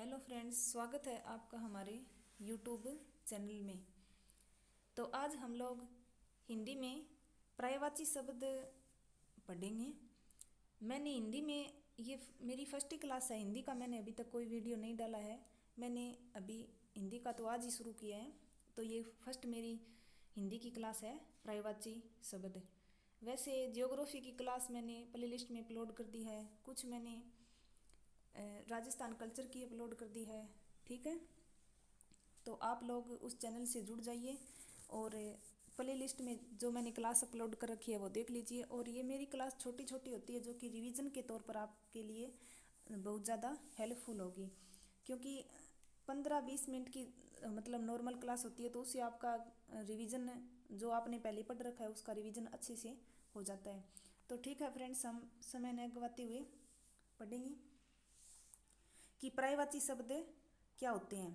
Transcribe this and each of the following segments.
Hello friends, स्वागत है आपका हमारे यूट्यूब चैनल में। तो आज हम लोग हिंदी में पर्यायवाची शब्द पढ़ेंगे। मैंने हिंदी में मेरी फर्स्ट क्लास है हिंदी का। मैंने अभी तक कोई वीडियो नहीं डाला है। मैंने अभी हिंदी का तो आज ही शुरू किया है। तो ये फर्स्ट मेरी हिंदी की क्लास है पर्यायवाची शब्द। वैसे ज्योग्राफी की क्लास मैंने प्ले लिस्ट में अपलोड कर दी है। कुछ मैंने राजस्थान कल्चर की अपलोड कर दी है। ठीक है, तो आप लोग उस चैनल से जुड़ जाइए और प्ले लिस्ट में जो मैंने क्लास अपलोड कर रखी है वो देख लीजिए। और ये मेरी क्लास छोटी छोटी होती है जो कि रिवीजन के तौर पर आपके लिए बहुत ज़्यादा हेल्पफुल होगी, क्योंकि 15-20 मिनट की मतलब नॉर्मल क्लास होती है, तो उससे आपका रिवीजन जो आपने पहले पढ़ रखा है उसका रिवीजन अच्छे से हो जाता है। तो ठीक है फ्रेंड्स, हम समय न गवाते हुए पढ़ेंगे कि पर्यायवाची शब्द क्या होते हैं।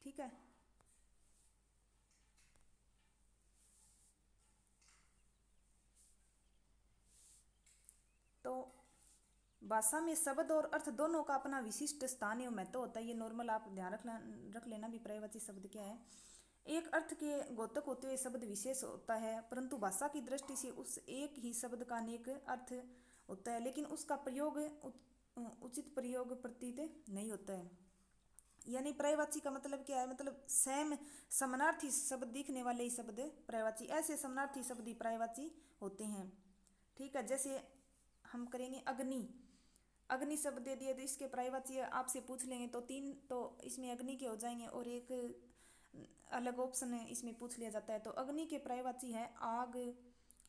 ठीक है, तो भाषा में शब्द और अर्थ दोनों का अपना विशिष्ट स्थान एवं महत्व होता है। ये नॉर्मल आप ध्यान रख लेना भी पर्यायवाची शब्द क्या है। एक अर्थ के द्योतक होते हुए शब्द विशेष होता है, परंतु भाषा की दृष्टि से उस एक ही शब्द का अनेक अर्थ होता है, लेकिन उसका प्रयोग उचित प्रयोग प्रतीत नहीं होता है। यानी पर्यायवाची का मतलब क्या है, मतलब सेम समानार्थी शब्द दिखने वाले ही शब्द पर्यायवाची, ऐसे समानार्थी शब्द ही पर्यायवाची होते हैं। ठीक है, जैसे हम करेंगे अग्नि। अग्नि शब्द दे दिए तो इसके पर्यायवाची आपसे पूछ लेंगे तो 3 तो इसमें अग्नि के हो जाएंगे और एक अलग ऑप्शन है इसमें पूछ लिया जाता है। तो अग्नि के पर्यायवाची है आग।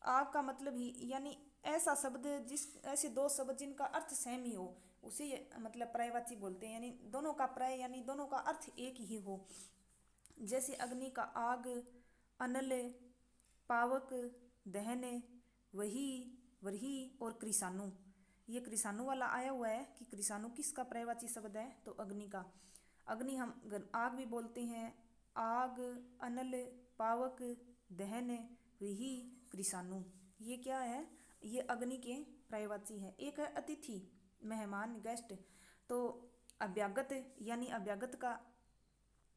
आग का मतलब ही यानी ऐसा शब्द जिस ऐसे दो शब्द जिनका अर्थ सेम ही हो उसे मतलब पर्यायवाची बोलते हैं। यानी दोनों का पर्याय यानी दोनों का अर्थ एक ही हो। जैसे अग्नि का आग, अनल, पावक, दहन, वही, वरही और कृषाणु। ये कृषाणु वाला आया हुआ है कि कृषाणु किसका पर्यायवाची शब्द है, तो अग्नि का। अग्नि हम आग भी बोलते हैं। आग, अनल, पावक, दहन, वही, कृषाणु, ये क्या है, ये अग्नि के पर्यायवाची है। एक है अतिथि, मेहमान, गेस्ट। तो अभ्यागत यानी अभ्यागत का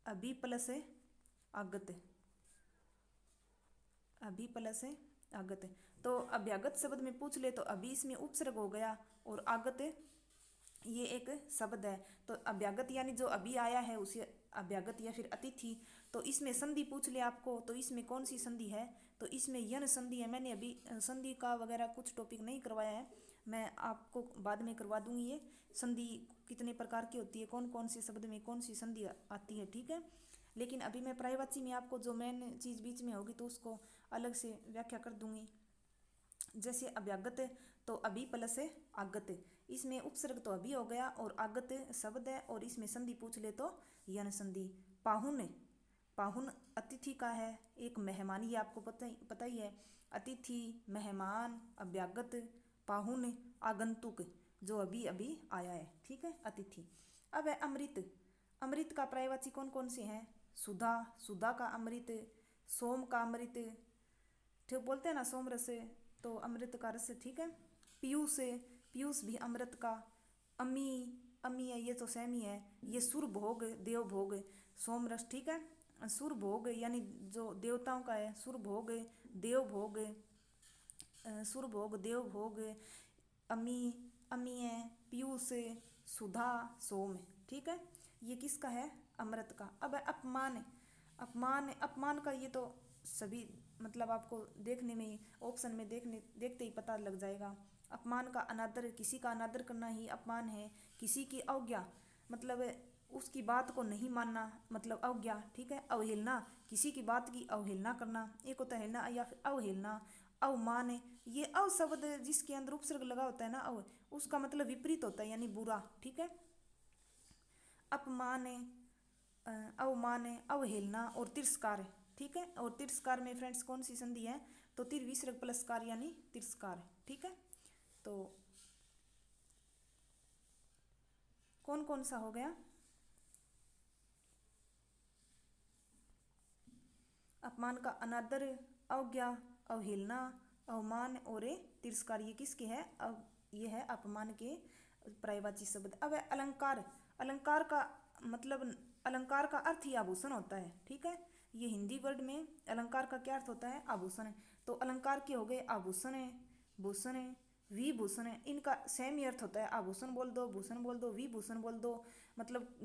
अभी प्लस है आगत, अभी प्लस है आगत। तो अभ्यागत शब्द में पूछ ले तो अभी इसमें उपसर्ग हो गया और आगत ये एक शब्द है। तो अभ्यागत यानी जो अभी आया है उसे अभ्यागत या फिर अतिथि। तो इसमें संधि पूछ ले आपको तो इसमें कौन सी संधि है, तो इसमें यन संधि है। मैंने अभी संधि का वगैरह कुछ टॉपिक नहीं करवाया है, मैं आपको बाद में करवा दूंगी। ये संधि कितने प्रकार की होती है, कौन कौन से शब्द में कौन सी संधि आती है। ठीक है, लेकिन अभी मैं पर्यायवाची में आपको जो मेन चीज़ बीच में होगी तो उसको अलग से व्याख्या कर दूंगी। जैसे अभ्यागत तो अभी प्लस है आगत, इसमें उपसर्ग तो अभी हो गया और आगत शब्द है और इसमें संधि पूछ ले तो यन संधि। पाहुन, पाहुन अतिथि का है, एक मेहमान, ये आपको पता ही है। अतिथि, मेहमान, अभ्यागत, पाहुन, आगंतुक जो अभी अभी आया है। ठीक है, अतिथि। अब है अमृत। अमृत का पर्यायवाची कौन कौन से हैं, सुधा, सुधा का अमृत, सोम का अमृत, ठीक बोलते हैं ना सोम रस, तो अमृत का रस। ठीक है, पीयूष, पीयूष भी अमृत का। अमी, अमी है ये तो सेम ही है। ये सुर भोग, देव भोग, सोम रस। ठीक है, सुर भोग यानी जो देवताओं का है, सुर भोग, देव भोग, सुर भोग, देव भोग, अमी, अमी है, पीयूष, सुधा, सोम। ठीक है, ये किसका है, अमृत का। अब है अपमान। अपमान, अपमान का ये तो सभी मतलब आपको देखने में ऑप्शन में देखते ही पता लग जाएगा। अपमान का अनादर, किसी का अनादर करना ही अपमान है। किसी की अवज्ञा मतलब उसकी बात को नहीं मानना मतलब अवज्ञा। ठीक है, अवहेलना, किसी की बात की अवहेलना करना, एक होता है हेलना या फिर अवहेलना। अवमान, ये अव शब्द जिसके अंदर उपसर्ग लगा होता है ना अव, उसका मतलब विपरीत होता है यानी बुरा। ठीक है, अपमान, अवमान, अवहेलना और तिरस्कार। ठीक है, और तिरस्कार में फ्रेंड्स कौन सी संधि है, तो तिर विसर्ग प्लस कार यानी तिरस्कार। ठीक है, तो कौन कौन सा हो गया, अपमान का अनादर, अवज्ञा, अवहेलना, अवमान और तिरस्कार, ये किसके है, अब ये है अपमान के पर्यायवाची शब्द। अब है अलंकार। अलंकार का मतलब अलंकार का अर्थ ही आभूषण होता है, ठीक है। ये हिंदी वर्ड में अलंकार का क्या अर्थ होता है, आभूषण है। तो अलंकार के हो गए आभूषण है, भूषण है, विभूषण है, इनका सेम ही अर्थ होता है। आभूषण बोल दो, भूषण बोल दो, विभूषण बोल दो, मतलब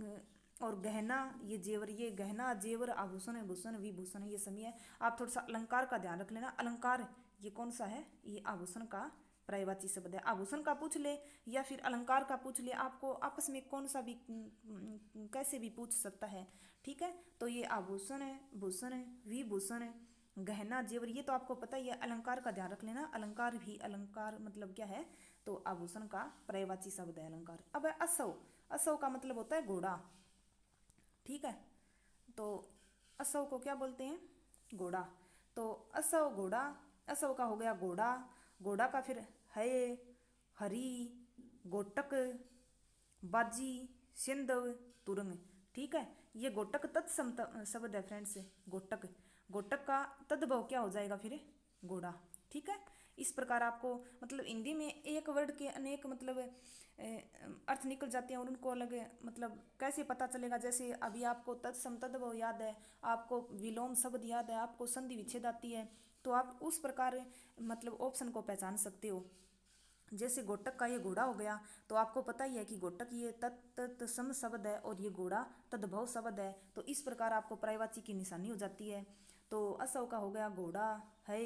और गहना, ये जेवर, ये गहना जेवर आभूषण है, भूषण विभूषण है, ये सभी है। आप थोड़ा सा अलंकार का ध्यान रख लेना। अलंकार ये कौन सा है, ये आभूषण का पर्यायवाची शब्द है। आभूषण का पूछ ले या फिर अलंकार का पूछ ले, आपको आपस में कौन सा भी कैसे भी पूछ सकता है, ठीक है। तो ये आभूषण है, भूषण है, विभूषण है, गहना जेवर, ये तो आपको पता ही है। अलंकार का ध्यान रख लेना। अलंकार भी, अलंकार मतलब क्या है, तो आभूषण का पर्यायवाची शब्द है अलंकार। अब है असव। असव का मतलब होता है घोड़ा, ठीक है। तो असव को क्या बोलते हैं, घोड़ा। तो असव घोड़ा, असव का हो गया घोड़ा। घोड़ा का फिर है, हरी, गोटक, बाजी, सिंधव, तुरंग, ठीक है। ये गोटक तत्सम शब्द है फ्रेंड्स। गोटक, गोटक का तद्भव क्या हो जाएगा फिर, घोड़ा, ठीक है। इस प्रकार आपको मतलब हिंदी में एक वर्ड के अनेक मतलब अर्थ निकल जाते हैं और उनको अलग मतलब कैसे पता चलेगा। जैसे अभी आपको तत्सम तद्भव याद है, आपको विलोम शब्द याद है, आपको संधि विच्छेद आती है, तो आप उस प्रकार मतलब ऑप्शन को पहचान सकते हो। जैसे गोटक का ये घोड़ा हो गया, तो आपको पता ही है कि गोटक ये तत्सम शब्द है और ये घोड़ा तद्भव शब्द है। तो इस प्रकार आपको पर्यायवाची की निशानी हो जाती है। तो असव का हो गया घोड़ा, है,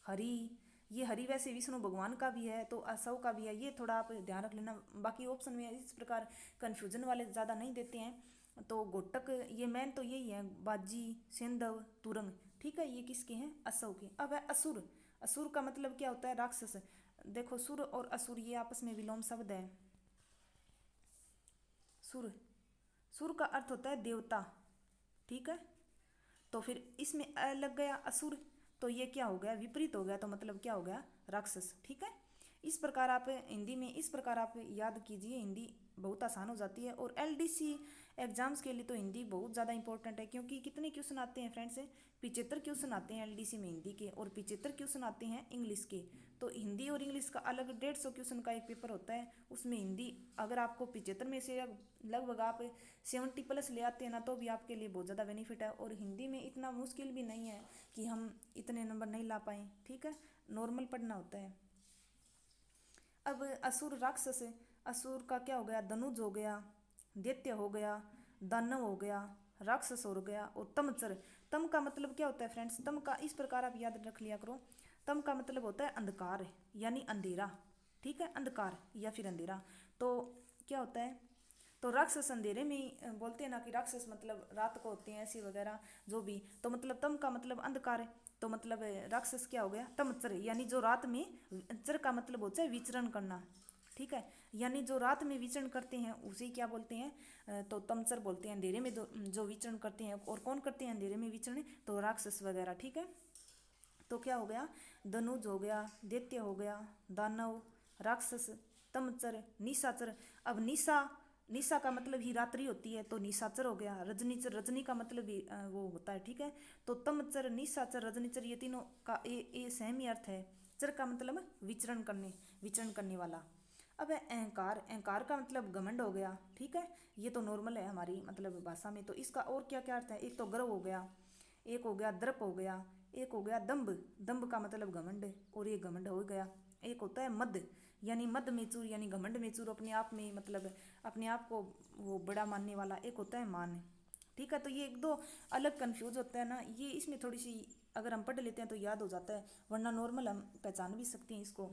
हरि, ये हरि वैसे विष्णु भगवान का भी है, तो असव का भी है, ये थोड़ा आप ध्यान रख लेना। बाकी ऑप्शन में इस प्रकार कन्फ्यूजन वाले ज़्यादा नहीं देते हैं। तो गोटक ये मेन तो यही है, बाजी, सिंधव, तुरंग, ठीक है। ये किसके हैं, असव के। अब है असुर। असुर का मतलब क्या होता है, राक्षस। देखो सुर और असुर ये आपस में विलोम शब्द है। सुर, सुर का अर्थ होता है देवता, ठीक है। तो फिर इसमें अ लग गया असुर, तो ये क्या हो गया, विपरीत हो गया, तो मतलब क्या हो गया, राक्षस, ठीक है। इस प्रकार आप हिंदी में इस प्रकार आप याद कीजिए, हिंदी बहुत आसान हो जाती है। और एलडीसी एग्जाम्स के लिए तो हिंदी बहुत ज़्यादा इंपॉर्टेंट है, क्योंकि कितने क्वेश्चन आते हैं फ्रेंड्स, 75 क्वेश्चन आते हैं एलडीसी में हिंदी के, और 75 क्वेश्चन आते हैं इंग्लिश के। तो हिंदी और इंग्लिश का अलग 150 क्वेश्चन का एक पेपर होता है, उसमें हिंदी अगर आपको 75 में से लगभग आप 70 प्लस ले आते हैं ना, तो भी आपके लिए बहुत ज़्यादा बेनिफिट है। और हिंदी में इतना मुश्किल भी नहीं है कि हम इतने नंबर नहीं ला पाएँ, ठीक है, नॉर्मल पढ़ना होता है। अब असुर राक्षस, असुर का क्या हो गया, धनुज हो गया, दैत्य हो गया, दानव हो गया, राक्षस हो गया, और तमचर। तम का मतलब क्या होता है फ्रेंड्स, तम का इस प्रकार आप याद रख लिया करो। तम का मतलब होता है अंधकार, यानी अंधेरा, ठीक है, अंधकार या फिर अंधेरा। तो क्या होता है, तो राक्षस अंधेरे में बोलते हैं ना कि राक्षस मतलब रात को होते हैं ऐसे वगैरह जो भी। तो मतलब तम का मतलब अंधकार है, तो मतलब राक्षस क्या हो गया, तमचर, यानी जो रात में, चर का मतलब होता है विचरण करना, ठीक है। यानी जो रात में विचरण करते हैं उसे क्या बोलते हैं, तो तमचर बोलते हैं। अंधेरे में जो विचरण करते हैं, और कौन करते हैं अंधेरे में विचरण, तो राक्षस वगैरह, ठीक है। तो क्या हो गया, धनुज हो गया, दैत्य हो गया, दानव, राक्षस, तमचर, निशाचर। अब निशा, निशा का मतलब ही रात्रि होती है, तो निशाचर हो गया। रजनीचर, रजनी का मतलब भी वो होता है, ठीक है। तो तमचर, निशाचर, रजनीचर, ये तीनों का ये सेम ही अर्थ है। चर का मतलब विचरण करने, विचरण करने वाला। अब है अहंकार। अहंकार का मतलब घमंड हो गया, ठीक है। ये तो नॉर्मल है हमारी मतलब भाषा में। तो इसका और क्या क्या अर्थ है, एक तो गर्व हो गया, एक हो गया दर्प हो गया, एक हो गया दम्भ, दम्भ का मतलब घमंड, और ये घमंड हो गया। एक होता है मद, यानी मद में चूर, यानी घमंड में चूर, अपने आप में मतलब अपने आप को वो बड़ा मानने वाला। एक होता है मान, ठीक है। तो ये एक दो अलग कन्फ्यूज होता है ना, ये इसमें थोड़ी सी अगर हम पढ़ लेते हैं तो याद हो जाता है, वरना नॉर्मल हम पहचान भी सकते हैं इसको।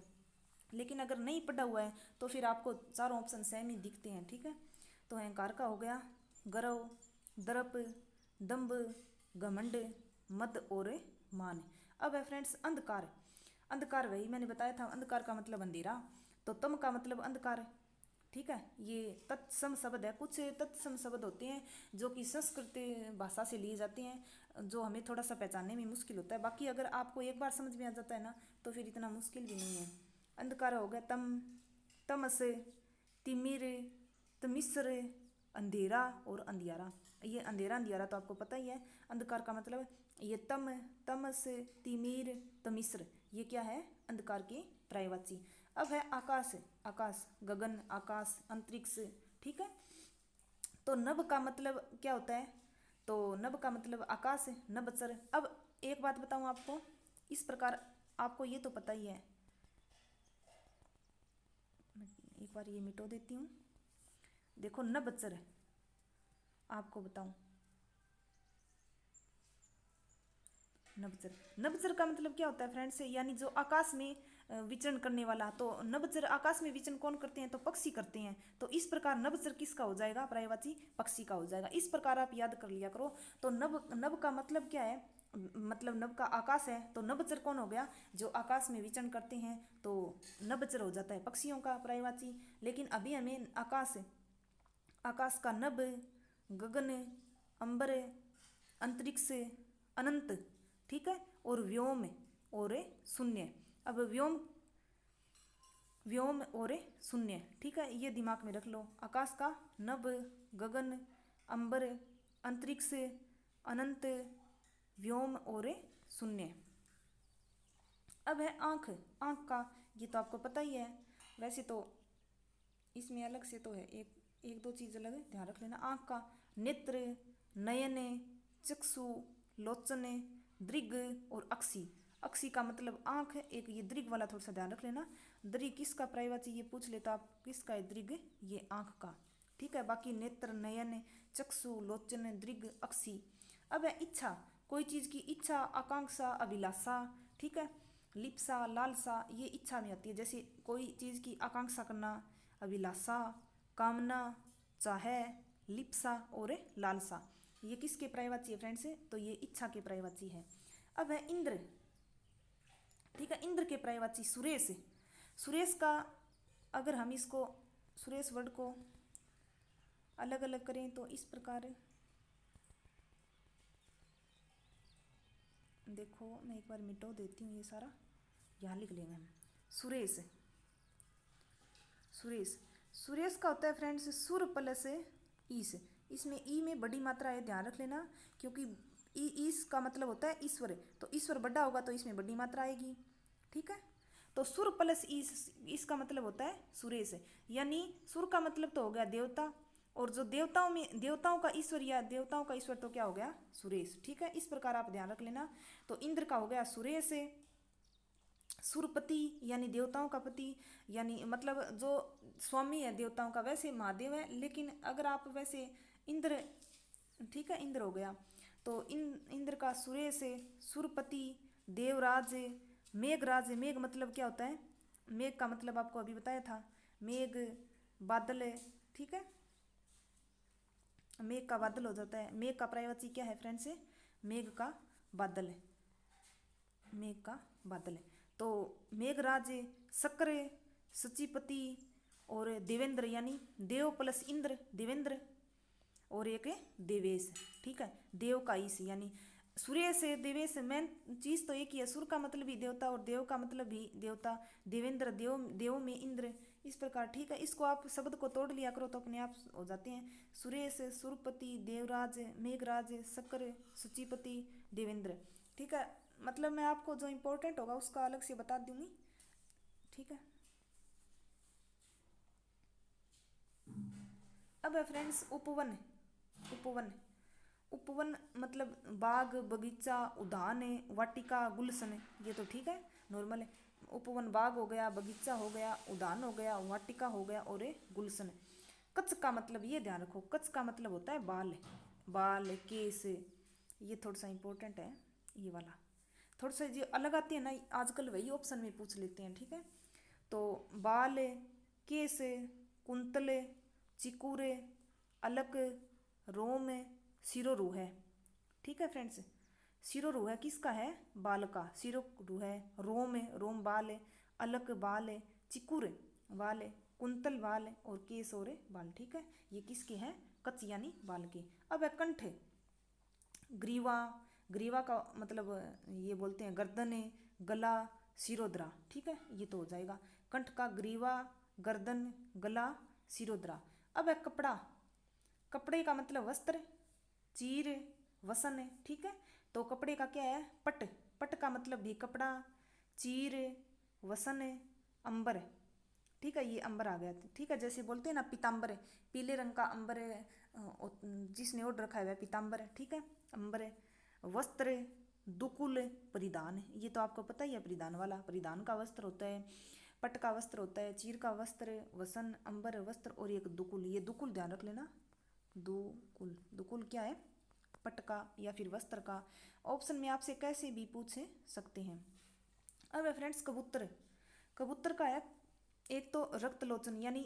लेकिन अगर नहीं पढ़ा हुआ है तो फिर आपको चारों ऑप्शन सेम ही दिखते हैं, ठीक है। तो अहंकार का हो गया गर्व, दर्प, दम्भ, घमंड, मद और मान। अब है फ्रेंड्स अंधकार। अंधकार वही मैंने बताया था, अंधकार का मतलब अंधेरा। तो तम का मतलब अंधकार, ठीक है। ये तत्सम शब्द है। कुछ तत्सम शब्द होते हैं जो कि संस्कृत भाषा से लिए जाते हैं, जो हमें थोड़ा सा पहचानने में मुश्किल होता है। बाकी अगर आपको एक बार समझ में आ जाता है ना, तो फिर इतना मुश्किल भी नहीं है। अंधकार हो गया तम, तमस, तिमिर, तमिस्र, अंधेरा और अंधियारा। ये अंधेरा अंधियारा तो आपको पता ही है। अंधकार का मतलब ये तम, तमस, तिमिर, तमिस्र, ये क्या है, अंधकार की पर्यायवाची। अब है आकाश। आकाश गगन, आकाश, अंतरिक्ष, ठीक है। तो नभ का मतलब क्या होता है, तो नभ का मतलब आकाश है, नभचर। अब एक बात बताऊं आपको, इस प्रकार आपको ये तो पता ही है, एक बार ये मिटो देती हूँ। देखो नभचर है, आपको बताऊं, नभचर, नभचर का मतलब क्या होता है फ्रेंड्स, यानी जो आकाश में विचरण करने वाला। तो नभचर आकाश में विचरण कौन करते हैं, तो पक्षी करते हैं। तो इस प्रकार नभचर किसका हो जाएगा, पर्यायवाची पक्षी का हो जाएगा। इस प्रकार आप याद कर लिया करो। तो नभ, नभ का मतलब क्या है, मतलब नभ का आकाश है, तो नभचर कौन हो गया, जो आकाश में विचरण करते हैं, तो नभचर हो जाता है पक्षियों का पर्यायवाची। लेकिन अभी हमें आकाश, आकाश का नभ, गगन, अंबर, अंतरिक्ष, अनंत, ठीक है, और व्योम और शून्य। अब व्योम, व्योम और शून्य, ठीक है, ये दिमाग में रख लो। आकाश का नभ, गगन, अंबर, अंतरिक्ष, अनंत, व्योम और शून्य। अब है आँख, आँख का ये तो आपको पता ही है। वैसे तो इसमें अलग से तो है, एक एक दो चीज़ अलग है, ध्यान रख लेना। आँख का नेत्र, नयन, चक्षु, लोचन, दृग और अक्षी। अक्षी का मतलब आँख है, एक ये दृग वाला थोड़ा सा ध्यान रख लेना। दृग किसका पर्यायवाची, ये पूछ ले तो आप किसका है दृग, ये आँख का, ठीक है। बाकी नेत्र, नयन, चक्षु, लोचन, दृग, अक्षी। अब है इच्छा, कोई चीज़ की इच्छा, आकांक्षा, अभिलाषा, ठीक है, लिप्सा, लालसा, ये इच्छा में आती है। जैसे कोई चीज़ की आकांक्षा करना, अभिलाषा, कामना, चाहे, लिप्सा और लालसा, ये किसके पर्यायवाची है फ्रेंड्स, तो ये इच्छा के पर्यायवाची है। अब है इंद्र, ठीक है, इंद्र के पर्यायवाची सुरेश। सुरेश का अगर हम इसको, सुरेश वर्ड को अलग अलग करें तो इस प्रकार, देखो मैं एक बार मिटो देती हूँ, ये सारा यहाँ लिख लेंगे हम। सुरेश, सुरेश, सुरेश का होता है फ्रेंड्स सुर प्लस ईस। इसमें ई में बड़ी मात्रा है, ध्यान रख लेना, क्योंकि ई, ईस का मतलब होता है ईश्वर, तो ईश्वर बड़ा होगा तो इसमें बड़ी मात्रा आएगी, ठीक है। तो सुर प्लस ईस, इसका मतलब होता है सुरेश, यानी सुर का मतलब तो हो गया देवता, और जो देवताओं में, देवताओं का ईश्वर या देवताओं का ईश्वर तो क्या हो गया, सुरेश, ठीक है। इस प्रकार आप ध्यान रख लेना। तो इंद्र का हो गया सुरेश, सुरपति यानी देवताओं का पति, यानी मतलब जो स्वामी है देवताओं का, वैसे महादेव है, लेकिन अगर आप वैसे इंद्र, ठीक है, इंद्र हो गया। तो इंद्र का सुरेश, सुरपति, देवराज, मेघराज। मेघ मतलब क्या होता है, मेघ का मतलब आपको अभी बताया था, मेघ बादल है, ठीक है, मेघ का बादल हो जाता है। मेघ का पर्यायवाची क्या है फ्रेंड्स, मेघ का बादल है, मेघ का बादल है। तो मेघराज, शक्र, सचिपति और देवेंद्र, यानी देव प्लस इंद्र, देवेंद्र, और एक है देवेश, ठीक है, देव का ईश, यानी सूर्य से देवेश, मेन चीज़ तो एक ही है, सुर का मतलब भी देवता और देव का मतलब भी देवता, देवेंद्र देव, देव में इंद्र, इस प्रकार, ठीक है। इसको आप शब्द को तोड़ लिया करो तो अपने आप हो जाते हैं। सुरेश, सुरपति, देवराज, मेघराज, शक्र, सुचिपति, देवेंद्र, ठीक है। मतलब मैं आपको जो इम्पोर्टेंट होगा उसका अलग से बता दूंगी, ठीक है। अब है फ्रेंड्स उपवन, उपवन, उपवन मतलब बाग, बगीचा, उद्यान, वाटिका, गुलशन, ये तो ठीक है, नॉर्मल है। उपवन बाग हो गया, बगीचा हो गया, उद्यान हो गया, वाटिका हो गया और गुलशन। कच्छ का मतलब ये ध्यान रखो, कच्छ का मतलब होता है बाल, बाल, केस, ये थोड़ा सा इंपॉर्टेंट है ये वाला। थोड़ा सा जो अलग आते हैं ना आजकल, वही ऑप्शन में पूछ लेते हैं, ठीक है। तो बाल, केस, कुंतल, चिकुरे, अलक, रोम, सिरोरू है, ठीक है फ्रेंड्स। सिरोरू है किसका है, बाल का, सिरोरू है, रोम है, रोम बाल है, अलक बाल है, चिकुर बाल है, कुंतल बाल है और केस और बाल, ठीक है। ये किसके हैं, कच्छ यानी बाल के। अब है कंठ, ग्रीवा, ग्रीवा का मतलब ये बोलते हैं गर्दन, गला, सिरोद्रा, ठीक है, ये तो हो जाएगा। कंठ का ग्रीवा, गर्दन, गला, सिरोद्रा। अब है कपड़ा, कपड़े का मतलब वस्त्र, चीर, वसन, ठीक है। तो कपड़े का क्या है, पट, पट का मतलब भी कपड़ा, चीर, वसन, अंबर, ठीक है, ये अंबर आ गया, ठीक है। जैसे बोलते हैं ना पीताम्बर, पीले रंग का अंबर जिसने ओढ़ रखा है वह पीताम्बर है, ठीक है, अंबर है। वस्त्र दुकुल परिधान, ये तो आपको पता ही है, परिधान वाला, परिधान का वस्त्र होता है, पट का वस्त्र होता है, चीर का वस्त्र, वसन, अंबर वस्त्र, और एक दुकुल, ये दुकुल ध्यान रख लेना। दुकुल, दुकुल क्या है? पट का या फिर वस्त्र का। ऑप्शन में आपसे कैसे भी पूछ सकते हैं। अब है फ्रेंड्स कबूतर, कबूतर का है एक तो रक्त लोचन, यानी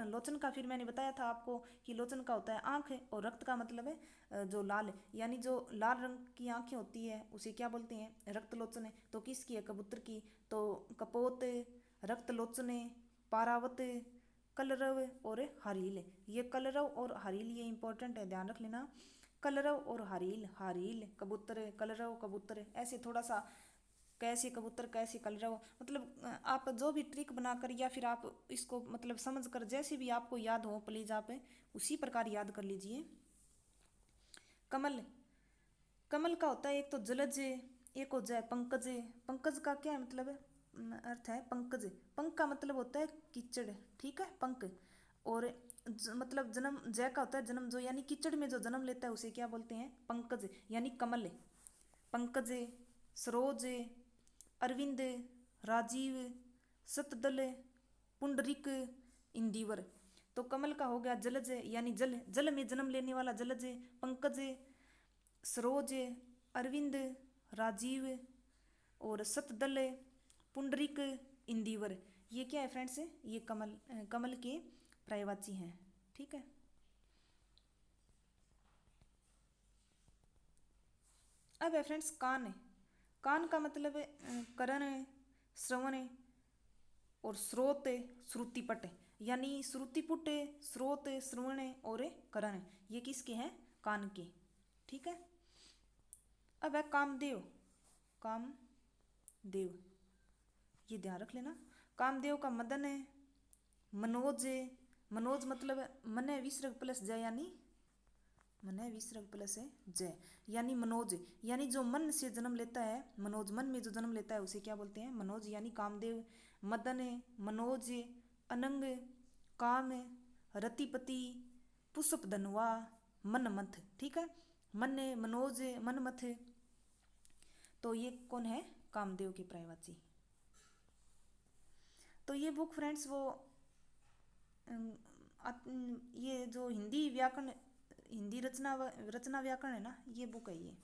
लोचन का फिर मैंने बताया था आपको कि लोचन का होता है आंख है, और रक्त का मतलब है जो लाल, यानी जो लाल रंग की आंखें होती है उसे क्या बोलते हैं? रक्त लोचन है। तो किसकी है? कबूतर की। तो कपोत, रक्त लोचन, पारावत, कलरव और हरील। ये कलरव और हरील ये इंपॉर्टेंट है, ध्यान रख लेना। कलरव और हरील, हरील कबूतर, कलरव कबूतर, ऐसे थोड़ा सा कैसे कबूतर कैसे कलरव, मतलब आप जो भी ट्रिक बनाकर या फिर आप इसको मतलब समझ कर जैसे भी आपको याद हो प्लीज आप उसी प्रकार याद कर लीजिए। कमल, कमल का होता है एक तो जलज, एक हो जाए पंकज। पंकज का क्या मतलब है? अर्थ है पंकज, पंख का मतलब होता है कीचड़, ठीक है, पंख। और मतलब जन्म, जय का होता है जन्म, जो यानी कीचड़ में जो जन्म लेता है उसे क्या बोलते हैं? पंकज, यानी कमल। पंकज, सरोज, अरविंद, राजीव, सतदल, पुंडरिक, इंदिवर। तो कमल का हो गया जलज, यानी जल, जल में जन्म लेने वाला जलज। पंकज, सरोज, अरविंद, राजीव और सतदल, पुंडरिक, इंदिवर। ये क्या है फ्रेंड्स? ये कमल, कमल के पर्यायवाची हैं, ठीक है। अब है फ्रेंड्स कान, कान का मतलब है करण, श्रवण और स्रोत, श्रुतिपट, यानी श्रुतिपुट, स्रोत, श्रवण और करण, ये किसके हैं? कान के, ठीक है। अब है कामदेव, कामदेव, ये ध्यान रख लेना। कामदेव का मदन है, मनोज, मनोज मतलब मन विसर्ग प्लस जय, यानी मन विसर्ग प्लस है जय, यानी मनोज, यानी जो मन से जन्म लेता है, मनोज मन में जो जन्म लेता है उसे क्या बोलते हैं? मनोज, यानी कामदेव। मदन, मनोज, अनंग, काम, रतिपति, पुष्प धनुआ, मनमथ, ठीक है। मन, मनोज, मनमथ, तो ये कौन है? कामदेव के पर्यायवाची। तो ये बुक फ्रेंड्स वो ये जो हिंदी व्याकरण, हिंदी रचना व्याकरण है ना, ये बुक है, ये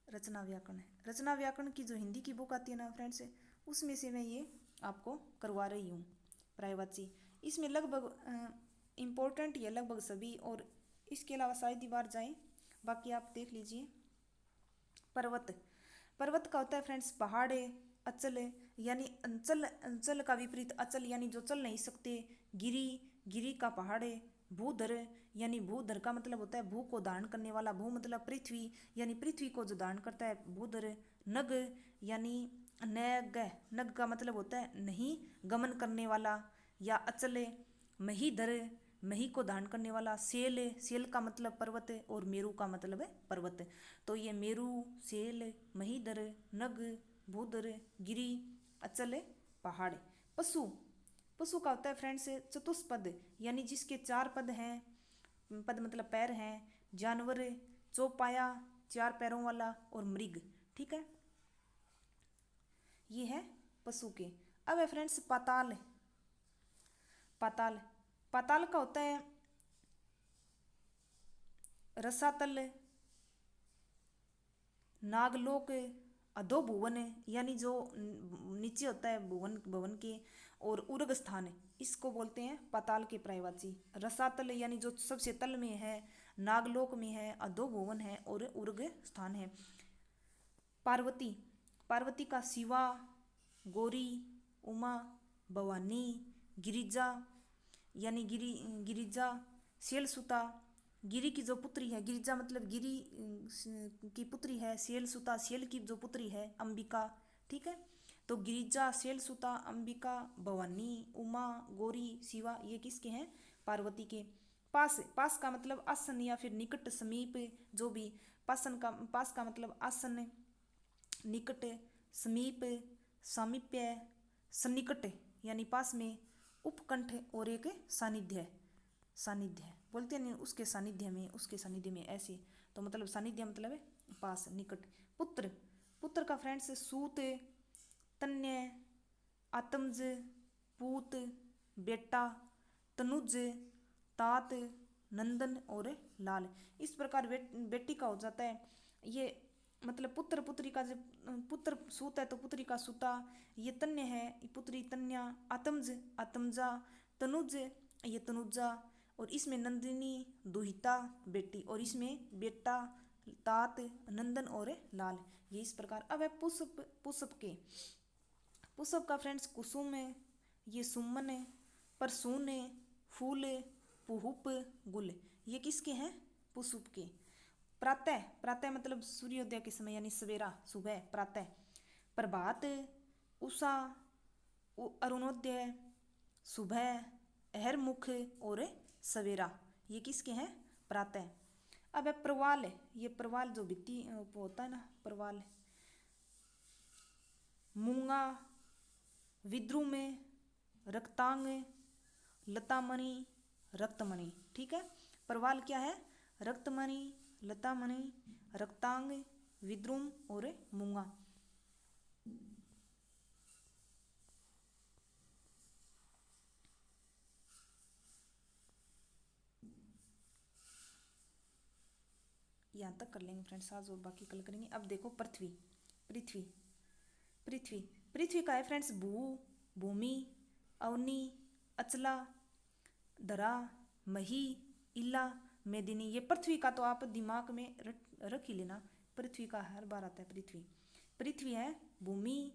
रचना व्याकरण है। रचना व्याकरण की जो हिंदी की बुक आती है ना फ्रेंड्स, उसमें से मैं ये आपको करवा रही हूँ पर्यायवाची। इसमें लगभग इम्पोर्टेंट ये लगभग सभी, और इसके अलावा शायद ही बार जाएँ, बाकी आप देख लीजिए। पर्वत, पर्वत का होता है फ्रेंड्स पहाड़, अचल, यानी अंचल, अंचल का विपरीत अचल, यानी जो चल नहीं सकते। गिरी, गिरी का पहाड़ है। भूधर, यानी भूधर का मतलब होता है भू को धारण करने वाला, भू मतलब पृथ्वी, यानी पृथ्वी को जो धारण करता है भूधर। नग, यानी नग, नग का मतलब होता है नहीं गमन करने वाला या अचल। महीधर, मही को धारण करने वाला। सेल, सेल का मतलब पर्वत है, और मेरू का मतलब है पर्वत। तो ये मेरू, सेल, महीधर, नग, भूधर, गिरी, अचल, पहाड़। पशु, पशु का होता है फ्रेंड्स चतुष्पद, यानी जिसके चार पद हैं, पद मतलब पैर हैं। जानवर, चौपाया, चार पैरों वाला, और मृग, ठीक है, ये है पशु के। अब है फ्रेंड्स पाताल, पाताल, पाताल का होता है रसातल, नागलोक, अधोभुवन, यानी जो नीचे होता है भुवन, भवन के, और उर्ग स्थान, इसको बोलते हैं पाताल के पर्यायवाची। रसातल यानी जो सबसे तल में है, नागलोक में है, अधोभुवन है, और उर्ग स्थान है। पार्वती, पार्वती का शिवा, गौरी, उमा, भवानी, गिरिजा, यानी गिरिजा, शैलसुता, गिरी की जो पुत्री है, गिरिजा मतलब गिरी की पुत्री है, शैलसुता शैल की जो पुत्री है, अंबिका, ठीक है। तो गिरिजा, शैलसुता, अंबिका, भवानी, उमा, गौरी, शिवा, ये किसके हैं? पार्वती के। पास, पास का मतलब आसन या फिर निकट, समीप, जो भी। पासन का, पास का मतलब आसन, निकट, समीप, सामीप्य, सन्निकट, यानी पास में। उपकंठ और एक सानिध्य, सानिध्य है, बोलते हैं नहीं उसके सानिध्य में, उसके सानिध्य में, ऐसे। तो मतलब सानिध्य मतलब पास, निकट। पुत्र, पुत्र का फ्रेंड्स सूत, तन्य, आत्मज, पूत, बेटा, तनुज, तात, नंदन और लाल। इस प्रकार बेटी का हो जाता है ये, मतलब पुत्र पुत्री का, जब पुत्र सूत है तो पुत्री का सूता, ये तन्य है पुत्री तन्या, आत्मज आत्मजा, तनुज ये तनुजा, और इसमें नंदिनी दुहिता बेटी, और इसमें बेटा तात नंदन और लाल। ये इस प्रकार। अब है पुष्प, पुष्प के, पुष्प का फ्रेंड्स कुसुम है, ये सुमन है, परसून है, फूल, पुहुप, गुल, ये किसके हैं? पुष्प के। प्रातः, प्रातः मतलब सूर्योदय के समय यानी सवेरा, सुबह, प्रातः। प्रभात, उषा, अरुणोदय, सुबह, अहरमुख और सवेरा, ये किसके हैं? प्रातः। अब है प्रवाल, ये प्रवाल जो भित्ति होता है ना, प्रवाल। मूंगा, विद्रुम, रक्तांग, लतामणि, रक्तमणि। ठीक है, प्रवाल क्या है? रक्तमणि, लतामणि, रक्तांग, विद्रुम और मूंगा। यहाँ तक कर लेंगे फ्रेंड्स आज, और बाकी कल करेंगे। अब देखो पृथ्वी, पृथ्वी, पृथ्वी, पृथ्वी का है फ्रेंड्स भू, भूमि, अवनी, अचला, धरा, मही, इला, मेदिनी। ये पृथ्वी का तो आप दिमाग में रख ही लेना, पृथ्वी का हर बार आता है पृथ्वी। पृथ्वी है भूमि,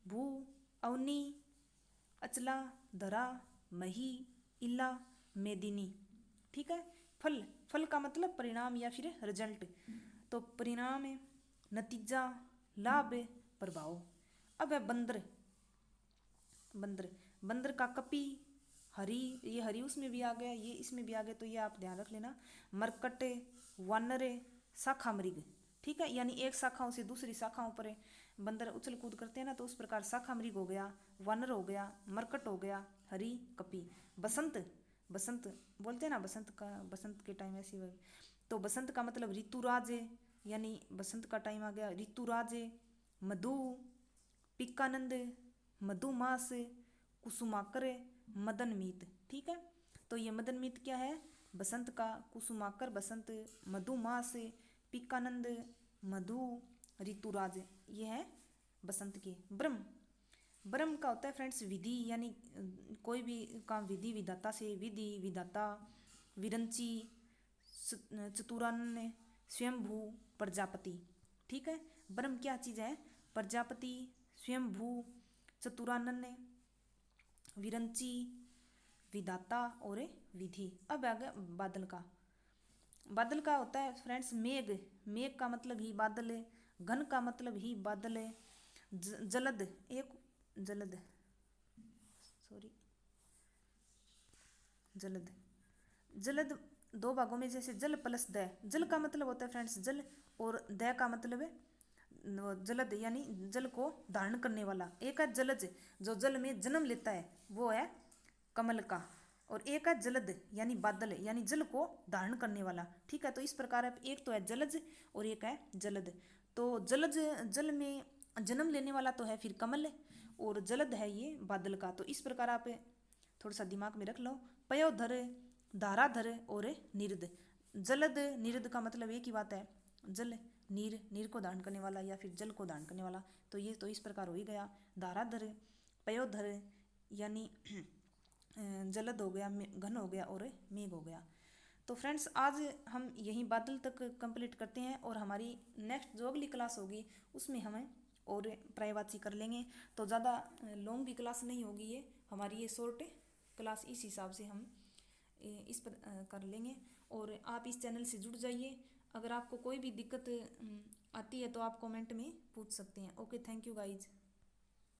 भू, अवनी, अचला, धरा, मही, इला, मेदिनी। ठीक है। फल, फल का मतलब परिणाम या फिर रिजल्ट, तो परिणाम है, नतीजा, लाभ, प्रभाव। अब है बंदर, बंदर, बंदर का कपि, हरी, ये हरी उसमें भी आ गया, ये इसमें भी आ गया, तो ये आप ध्यान रख लेना। मरकट, वानर, शाखा मृग। ठीक है, यानी एक शाखाओं से दूसरी शाखाओं पर बंदर उछल कूद करते हैं ना, तो उस प्रकार शाखा मृग हो गया, वानर हो गया, मरकट हो गया, हरी, कपि। बसंत, बसंत बोलते हैं ना, बसंत का, बसंत के टाइम ऐसी वही, तो बसंत का मतलब ऋतुराज, यानी बसंत का टाइम आ गया, ऋतुराज। मधु, पिक्कानंद, मधुमास, कुसुमाकर, मदनमीत। ठीक है, तो ये मदनमीत क्या है? बसंत का। कुसुमाकर बसंत, मधुमास, पिक्कानंद, मधु, ऋतुराज, ये है बसंत के। ब्रह्म, ब्रह्म का होता है फ्रेंड्स विधि, यानी कोई भी काम विधि विधाता से, विधि विधाता, विरंची, चतुरानन, स्वयंभू, प्रजापति। ठीक है, ब्रह्म क्या चीज़ है? प्रजापति, स्वयंभू, चतुरानन, विरंची, विधाता और विधि। अब आ गया बादल का। बादल का होता है फ्रेंड्स मेघ, मेघ का मतलब ही बादल है, घन का मतलब ही बादल है, जलद, एक जलद, सॉरी, जलद, जलद दो भागों में, जैसे जल प्लस द, जल का मतलब होता है फ्रेंड्स जल, और द का मतलब है जलद, यानी जल को धारण करने वाला। एक है जलज जो जल में जन्म लेता है, वो है कमल का, और एक है जलद यानी बादल, यानी जल को धारण करने वाला। ठीक है, तो इस प्रकार है, एक तो है जलज और एक है जलद। तो जलज जल में जन्म लेने वाला तो है फिर कमल, और जलद है ये बादल का। तो इस प्रकार आप थोड़ा सा दिमाग में रख लो। पयोधर, धाराधर और निरद। जलद निरद का मतलब एक ही बात है, जल, नीर, नीर को धारण करने वाला या फिर जल को धारण करने वाला। तो ये तो इस प्रकार हो ही गया। धाराधर, पयोधर यानी जलद हो गया, घन हो गया और मेघ हो गया। तो फ्रेंड्स आज हम यहीं बादल तक कंप्लीट करते हैं, और हमारी नेक्स्ट जो अगली क्लास होगी उसमें हमें और पर्यायवाची कर लेंगे। तो ज़्यादा लॉन्ग भी क्लास नहीं होगी ये हमारी, ये शॉर्ट क्लास, इस हिसाब से हम इस पर कर लेंगे। और आप इस चैनल से जुड़ जाइए। अगर आपको कोई भी दिक्कत आती है तो आप कमेंट में पूछ सकते हैं। Okay, thank you guys.